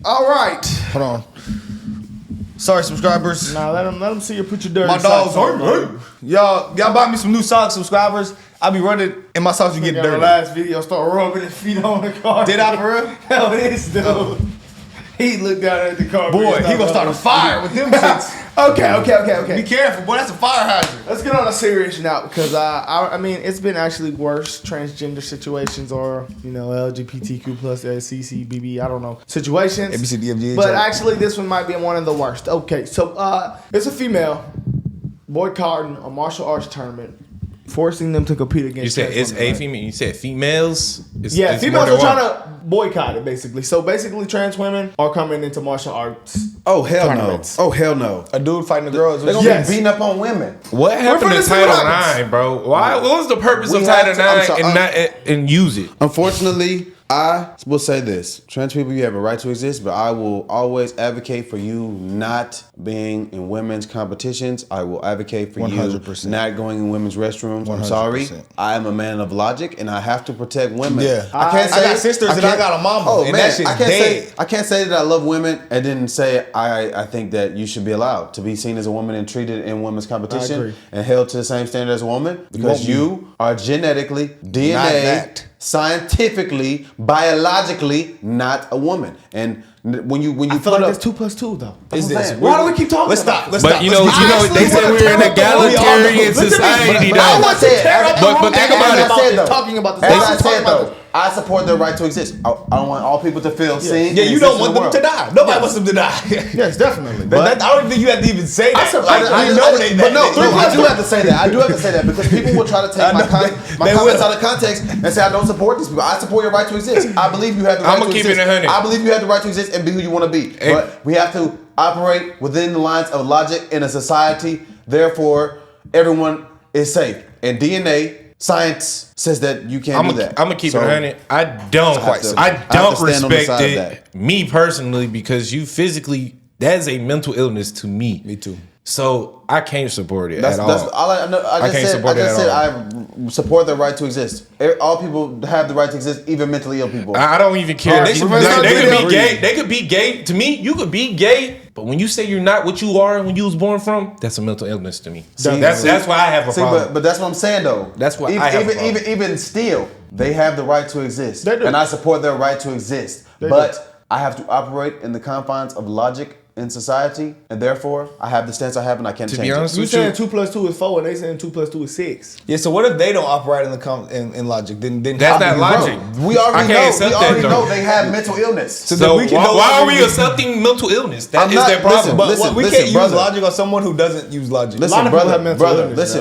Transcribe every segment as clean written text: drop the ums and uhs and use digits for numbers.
All right. Hold on. Sorry, subscribers. Nah, let them see you put your dirty My dogs socks hurt. on. Y'all buy me some new socks, subscribers. I be running and my socks be getting dirty. The last video start rubbing his feet on the car. Did I for real? Hell, this dude. He looked down at the car. Boy, he gonna start a fire with them shits. Okay. Be careful, boy. That's a fire hazard. Let's get on a serious note because I mean it's been actually worse transgender situations or LGBTQ plus CCBB I don't know situations. ABCDFG. But actually this one might be one of the worst. Okay, so it's a female boycotting a martial arts tournament, forcing them to compete against. You said it's a female. You said females. Females are trying to boycott it basically. So basically, trans women are coming into martial arts. Oh hell no! Oh hell no! A dude fighting a girl. They're gonna be beating up on women. What happened to Title IX, bro? Why? What was the purpose of Title IX and use it? Unfortunately, I will say this: trans people, you have a right to exist, but I will always advocate for you not being in women's competitions. I will advocate for 100%. You not going in women's restrooms. 100%. I'm sorry. I am a man of logic, and I have to protect women. Yeah, I can't say I got sisters and I got a mama. Oh and man, that shit's dead. I can't say that I love women and then say I think that you should be allowed to be seen as a woman and treated in women's competition and held to the same standard as a woman because you are genetically DNA. Scientifically, biologically, not a woman. And when you I feel put like up, it's 2 + 2 though. is this? Why do we keep talking? Let's about stop. Let's But stop. you know, they said we were in an egalitarian society, though. But think about it. Talking about this. As I said though, I support their right to exist. I don't want all people to feel seen. Yeah, you don't want them to die. Nobody wants them to die. Yes, definitely. But I don't think you have to even say that. I do have to say that. I do have to say that because people will try to take my comments out of context and say I don't support these people. I support your right to exist. I believe you have the right to exist. I'm gonna keep it 100. I believe you have the right to exist and be who you want to be. But we have to operate within the lines of logic in a society. Therefore, everyone is safe. And DNA. Science says that you can't do that. I'm gonna keep it 100. I don't respect it. Me personally, because you physically, that is a mental illness to me. Me too. So I can't support it at all. That's all I just said I support their right to exist. All people have the right to exist, even mentally ill people. I don't even care. They could be gay. They could be gay. To me, you could be gay. But when you say you're not what you are when you was born from, that's a mental illness to me. That's why I have a problem. But that's what I'm saying though. That's why I have a problem. Even still, they have the right to exist. They do. And I support their right to exist. But I have to operate in the confines of logic in society, and therefore I have the stance I have, and I can't change it. To be honest with you, saying 2 + 2 is 4, and they saying 2 + 2 is 6. Yeah, so what if they don't operate in logic? Then that's not logic. We already know they have mental illness. So why are we accepting mental illness? That is their problem. But we can't use logic on someone who doesn't use logic. Listen,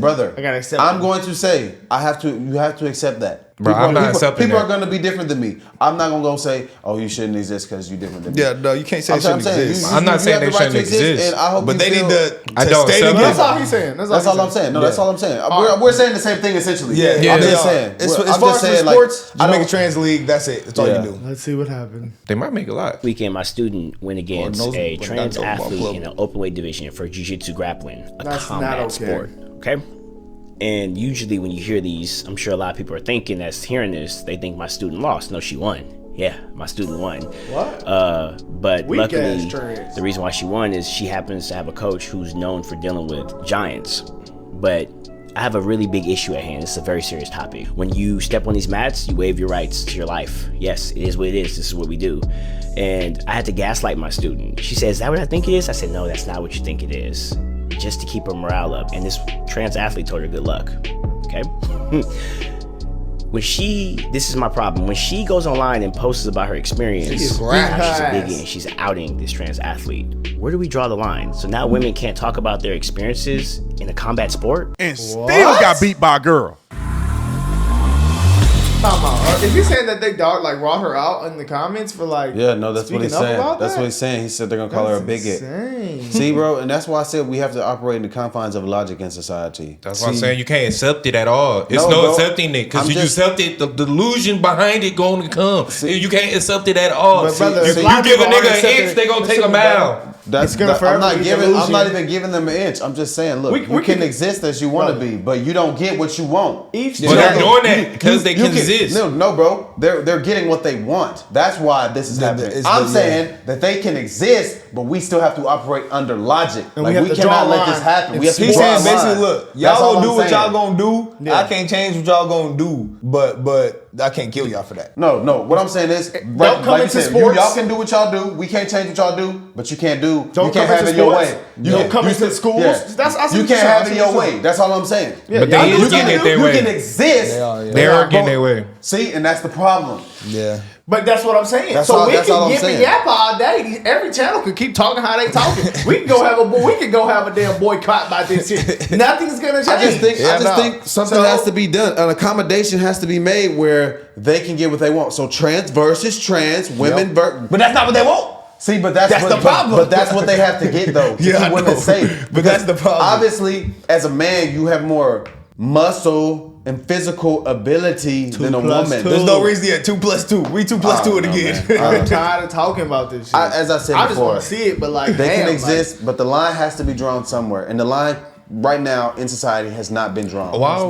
brother. I gotta accept. I'm going to say you have to accept that. Bro, I'm not accepting people that. are going to be different than me. I'm not going to go say, "Oh, you shouldn't exist because you're different than me." Yeah, no, you can't say it shouldn't exist. I'm not saying they shouldn't exist. And I hope but they need to. I don't stay accept together. That's all he's saying. That's all I'm saying. No, that's all I'm saying. We're saying the same thing essentially. Yeah. I'm just saying. As far as sports, just make a trans league. That's it. That's all you do. Let's see what happens. They might make a lot. Weekend, my student went against a trans athlete in an open weight division for Jiu-jitsu grappling, a combat sport. Okay. And usually when you hear these, I'm sure a lot of people are thinking that's hearing this, they think my student lost. No, she won. Yeah, my student won. What? But luckily, the reason why she won is she happens to have a coach who's known for dealing with giants. But I have a really big issue at hand. It's a very serious topic. When you step on these mats, you waive your rights to your life. Yes, it is what it is. This is what we do. And I had to gaslight my student. She said, "Is that what I think it is?" I said, "No, that's not what you think it is." Just to keep her morale up. And this trans athlete told her good luck. Okay? This is my problem. When she goes online and posts about her experience, she's a biggie and she's outing this trans athlete. Where do we draw the line? So now women can't talk about their experiences in a combat sport? And still got beat by a girl. Is he saying that they brought her out in the comments for that's what he's saying. That's what he's saying. He said they're gonna call her a bigot. Insane. See, bro, and that's why I said we have to operate in the confines of logic in society. That's why I'm saying you can't accept it at all. It's no accepting it because you accept it, the delusion behind it going to come. You can't accept it at all. But brother, you give a nigga an inch, they gonna take a mile. I'm not even giving them an inch. I'm just saying, look, you can exist as you want to be, but you don't get what you want. But they're doing that because they can exist. No, bro. They're getting what they want. That's why this is happening. I'm saying that they can exist, but we still have to operate under logic. Like we cannot let this happen. We have to draw a line. Basically, look, y'all gonna do what y'all gonna do. Yeah. I can't change what y'all gonna do, but I can't kill y'all for that. No. What I'm saying is, don't come into sports. Y'all can do what y'all do. We can't change what y'all do, but you can't do. You can't have it your way. Don't come into schools. You can't have it your way. That's all I'm saying. But they is getting it their way. You can exist. They are getting their way. See, and that's the problem. Yeah. But that's what I'm saying. So we can yip and yap all day. Every channel can keep talking how they talking. We can go have a damn boycott by this shit. Nothing's gonna change. I just think something has to be done. An accommodation has to be made where they can get what they want. So trans versus trans, women but that's not what they want. See, but that's the problem. But that's what they have to get though. To keep women safe. But that's the problem. Obviously, as a man, you have more muscle and physical ability than a woman. There's no reason yet. 2 plus 2. We 2 plus 2 it again. I'm tired of talking about this shit. As I said before, I just want to see it, but like they can exist, but the line has to be drawn somewhere, and the line right now in society has not been drawn. Why are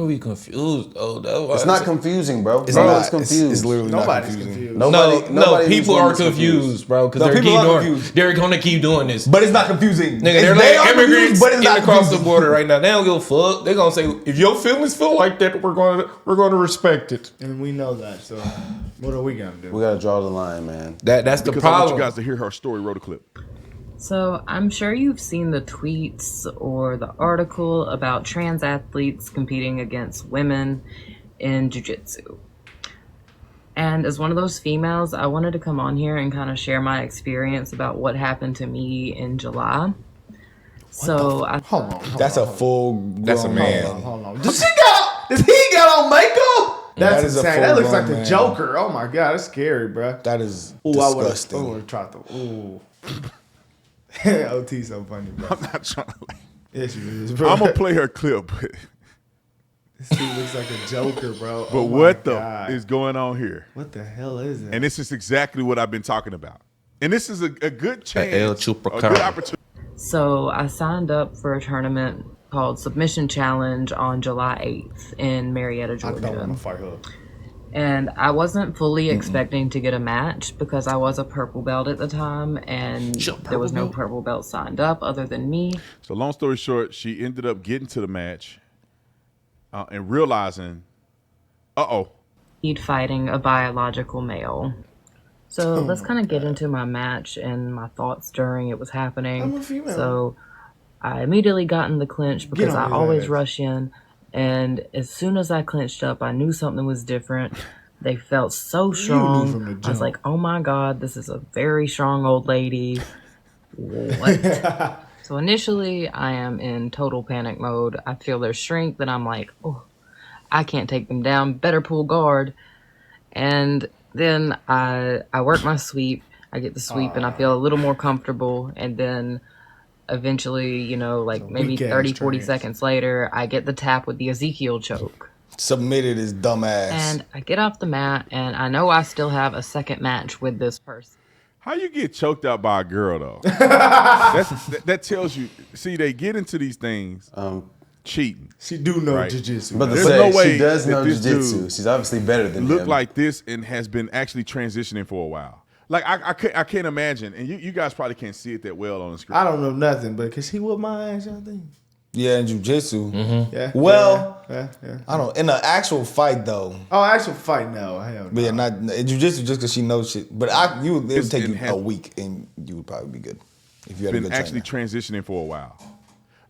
we confused? It's not confusing, bro. Nobody's confused. It's literally nobody's not confusing. confused. No, people are confused, bro, because they're going to keep doing this. But it's not confusing. Nigga, they're like immigrants getting across the border right now. They don't give a fuck. They're going to say, if your feelings feel like that, we're going to respect it. And we know that, so what are we going to do? We got to draw the line, man. That's the problem. I want you guys to hear her story. Wrote a clip. So I'm sure you've seen the tweets or the article about trans athletes competing against women in jiu-jitsu. And as one of those females, I wanted to come on here and kind of share my experience about what happened to me in July. Hold on. That's a full. That's a man. Hold on. Does he got on makeup? That's insane. That looks like the Joker. Oh my god, that's scary, bro. That is disgusting. I would have tried to. Ooh. OT so funny, bro. I'm not trying to. Yes, you is, bro. I'm gonna play her clip. This dude looks like a Joker, bro. But what is going on here? What the hell is it? And this is exactly what I've been talking about. And this is a good chance, a good opportunity. So I signed up for a tournament called Submission Challenge on July 8th in Marietta, Georgia. I don't want to fight her. And I wasn't fully expecting to get a match because I was a purple belt at the time and there was no purple belt signed up other than me. So long story short, she ended up getting to the match and realizing, fighting a biological male. So let's kind of get into my match and my thoughts during it was happening. I'm a female. So I immediately got in the clinch because I always rush in. And as soon as I clinched up, I knew something was different. They felt so strong. I was like, oh my God, this is a very strong old lady. What? So initially, I am in total panic mode. I feel their strength, and I'm like, oh, I can't take them down. Better pull guard. And then I work my sweep. I get the sweep, and I feel a little more comfortable. And then eventually, like maybe 30, 40 seconds later, I get the tap with the Ezekiel choke. Submitted his dumb ass. And I get off the mat, and I know I still have a second match with this person. How you get choked out by a girl, though? that tells you. See, they get into these things cheating. She do know jiu-jitsu. But there's no way she does know jiu-jitsu. She's obviously better than him. Look like this and has been actually transitioning for a while. Like, I can't imagine, and you guys probably can't see it that well on the screen. I don't know nothing, but can she whip my ass, y'all think? Yeah, in jiu-jitsu. Mm-hmm. Yeah. Well, yeah. I don't. In an actual fight, though. Oh, actual fight, no. Hell no. But yeah, not in jiu-jitsu just because she knows shit. But it would take you a week, and you would probably be good if you had a good trainer. Been actually transitioning for a while.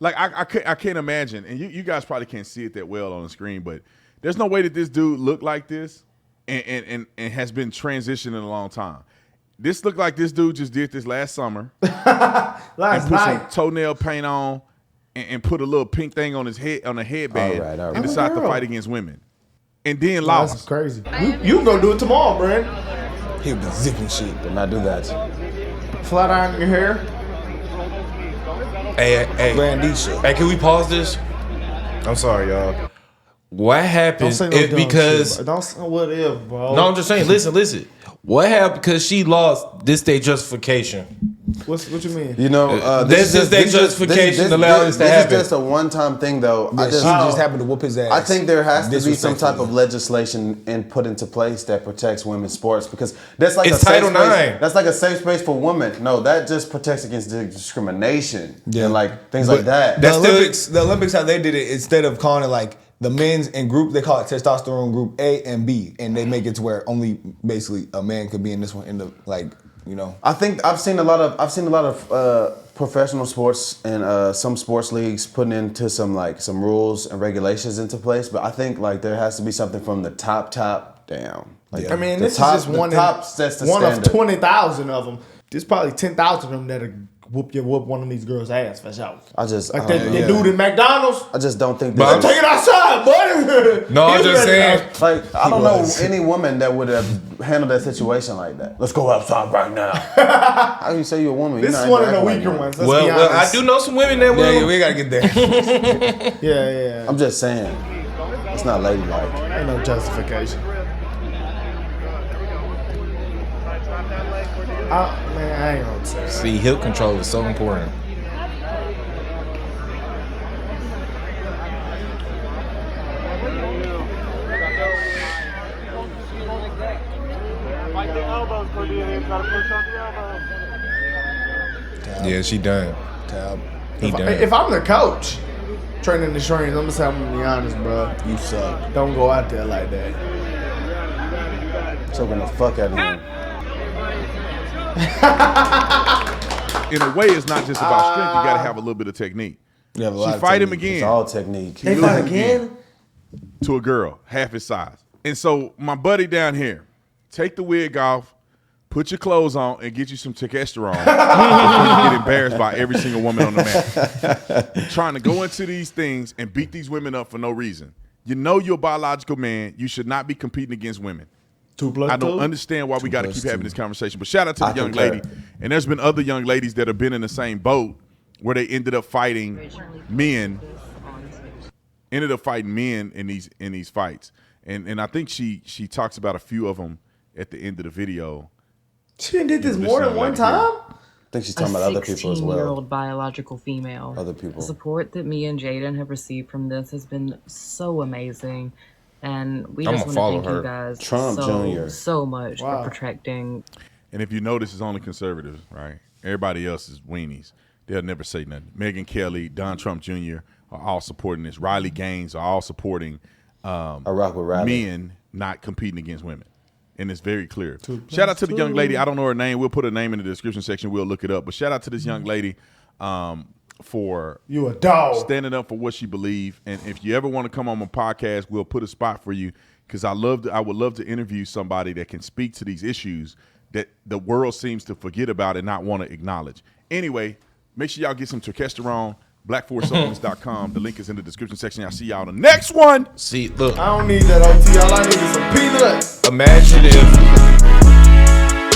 Like, I can't imagine, and you guys probably can't see it that well on the screen, but there's no way that this dude looked like this and has been transitioning a long time. This looked like this dude just did this last summer. Last and put night. some toenail paint on and put a little pink thing on his head, on a headband, all right. and decided to fight against women. And then lost. That's crazy. You can go do it tomorrow, Brent. He'll be zipping shit. Did not do that. Flat iron your hair. Hey, Brandisha. Hey, can we pause this? I'm sorry, y'all. What happened because shit, don't say what if, bro. No, I'm just saying, listen. What happened because she lost this day justification? What you mean? You know, this is their justification to allow this to happen. This is just a one-time thing, though. Yeah, she just happened to whoop his ass. I think there has to be some type of legislation put into place that protects women's sports because that's like it's a safe Title space. IX. That's like a safe space for women. No, that just protects against discrimination and like things like that. The Olympics, how they did it, instead of calling it like the men's in group, they call it testosterone group A and B, and they make it to where only basically a man could be in this one. In the I think I've seen a lot of professional sports and some sports leagues putting into some rules and regulations into place, but I think like there has to be something from the top down. Like, I mean, this is just one of 20,000 of them. There's probably 10,000 of them that'll whoop one of these girls' ass for sure. Like that dude in McDonald's. I just don't think. But take it outside, buddy. No, I'm just saying. Like I don't know any woman that would have handled that situation like that. Let's go outside right now. How do you say you're a woman? This is one of the weaker ones. Well, I do know some women that will. Yeah, we gotta get there. Yeah. I'm just saying, it's not ladylike. Ain't no justification. Man, I ain't gonna say. See, hip control is so important. Yeah, she done. If I'm the coach training the trainers, I'm gonna be honest, bro. You suck. Don't go out there like that. Choking the fuck out of him. In a way, it's not just about strength. You got to have a little bit of technique. You have a lot She of fight him technique. again. It's all technique. They fight again? To a girl, half his size. And so my buddy down here, take the wig off, put your clothes on, and get you some testosterone before you get embarrassed by every single woman on the mat. Trying to go into these things and beat these women up for no reason. You know you're a biological man. You should not be competing against women. 2 plus 2? I don't understand why we got to keep having this conversation. But shout out to the young lady. And there's been other young ladies that have been in the same boat where they ended up fighting men. Ended up fighting men in these fights. And I think she talks about a few of them at the end of the video. She did this more than one time? I think she's talking about other people as well. A 16-year-old biological female. Other people. The support that me and Jaden have received from this has been so amazing. And we just want to thank you guys so much for protecting. And if you notice, it's only conservatives, right? Everybody else is weenies. They'll never say nothing. Megyn Kelly, Don Trump Jr. are all supporting this. Riley Gaines are all supporting men not competing against women. And it's very clear. Shout out to the young lady. I don't know her name. We'll put her name in the description section. We'll look it up. But shout out to this young lady for you a dog standing up for what she believes. And if you ever want to come on my podcast, we'll put a spot for you because I would love to interview somebody that can speak to these issues that the world seems to forget about and not want to acknowledge. Anyway, make sure y'all get some testosterone. BlackForceSupplements.com. The link is in the description section. I'll see y'all on the next one. See, look. I don't need that OT. All I need is some peanuts.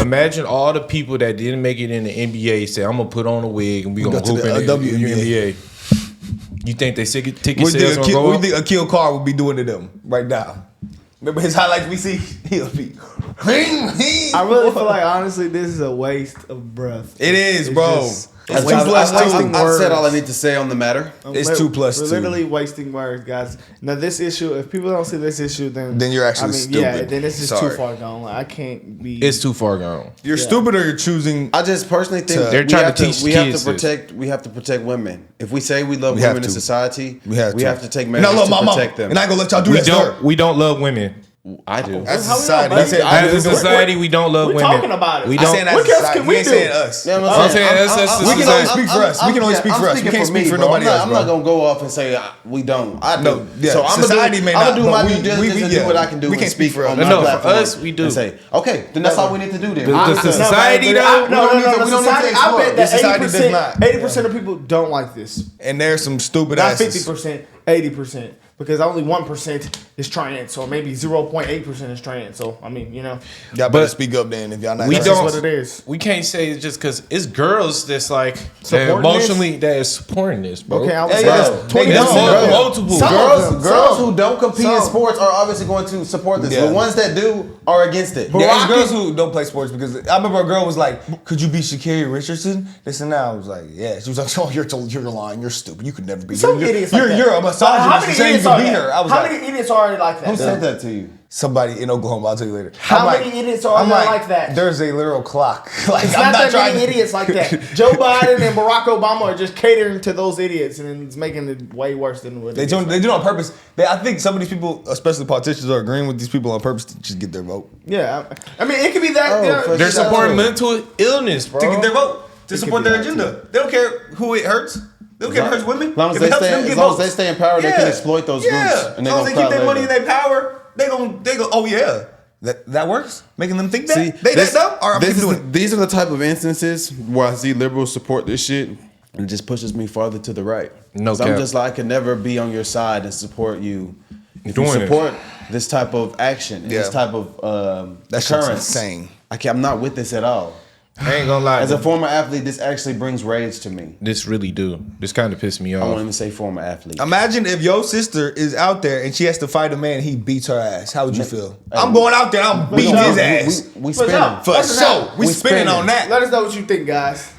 Imagine all the people that didn't make it in the NBA say, I'm going to put on a wig and we're going to hoop in the NBA. You think they ticket sales going to go up? What do you think Akil Carr would be doing to them right now? Remember his highlights we see? He'll be... I really feel like, honestly, this is a waste of breath. It is, bro. I've said all I need to say on the matter. It's 2 plus 2. We're literally wasting words, guys. Now, this issue, if people don't see this issue, then you're actually stupid. Yeah, then this is too far gone. Like, I can't be. It's too far gone. You're stupid, or you're choosing. I just personally think they're trying to teach kids. We have to protect women. If we say we love women in society, we have to take measures to protect them. And I ain't gonna let y'all do that. We don't love women. I do. As a society, as a society, we don't love women. We're talking about it. We don't. What else can we do? Saying us. Yeah, I'm saying us. We can only speak for us. We can only speak for us. We can't speak for nobody else. I'm not gonna go off and say we don't. I do. So I'm gonna do my due diligence and do what I can do. We can't speak for us. No, for us, we do. Say okay, then that's all we need to do. Then the society, though. No. I bet that 80% of people don't like this. And there's some stupid not asses. 50%, 80%. because only 1% is trans, or maybe 0.8% is trans. So I mean, y'all better speak up then if y'all not. That's what it is. We can't say it's just because it's girls that's like emotionally that is supporting this, bro. Okay, I was 20 multiple girls who don't compete in sports are obviously going to support this. The ones that do are against it. There's girls who don't play sports because I remember a girl was like, "Could you be Sha'Carri Richardson?" This and that. I was like, "Yeah." She was like, "Oh, you're lying. You're stupid. You could never be. You're a misogynist. Saying you could be her." How many idiots are like that? Who said that to you? Somebody in Oklahoma. I'll tell you later. How many idiots are like that? There's a literal clock. Like, it's not that many idiots like that. Joe Biden and Barack Obama are just catering to those idiots, and it's making it way worse than what they do it on purpose. I think some of these people, especially politicians, are agreeing with these people on purpose to just get their vote. Yeah, I mean, it could be that they're supporting mental illness, bro, to get their vote, to support their agenda. They don't care who it hurts. They don't care if it hurts women. As long as they stay in power, they can exploit those groups. And as long as they keep their money in their power, they go. Oh yeah, that works. Making them think that. See, they that dumb. Or these are the type of instances where I see liberals support this shit, and it just pushes me farther to the right. No, I'm just like, I could never be on your side and support you. If you support this type of action, this type of that's insane. I'm not with this at all. I ain't gonna lie. As a former athlete, this actually brings rage to me. This really do. This kind of pissed me off. I won't even say former athlete. Imagine if your sister is out there and she has to fight a man and he beats her ass. How would you feel? I'm going out there, I'm beating his ass. We spinning. For sure. We spinning on that. Let us know what you think, guys.